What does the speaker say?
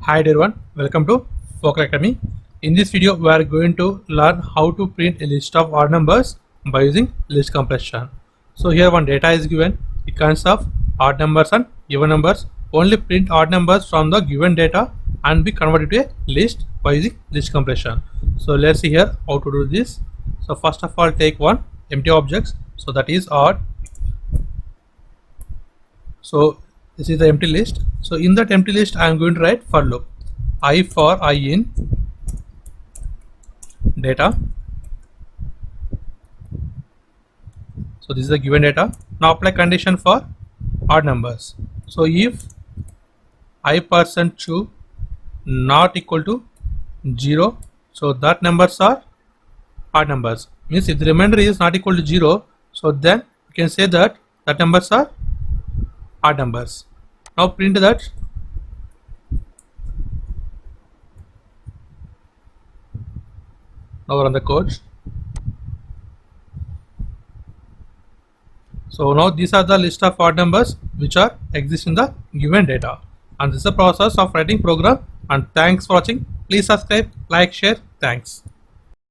Hi everyone, welcome to Focal Academy. In this video, we are going to learn how to print a list of odd numbers by using list compression. So here one data is given. It consists of odd numbers and even numbers. Only print odd numbers from the given data and be converted to a list by using list compression. So let's see here how to do this. So first of all, take one empty objects. So that is odd. So this is the empty list. So in that empty list, I am going to write for loop. I for I in data. So this is the given data. Now apply condition for odd numbers. So if I%2 not equal to 0, so that numbers are odd numbers. Means if the remainder is not equal to 0, so then you can say that numbers are odd numbers. Now print that. Now run the code. So now these are the list of odd numbers which are exist in the given data. And this is the process of writing program. And thanks for watching. Please subscribe, like, share. Thanks.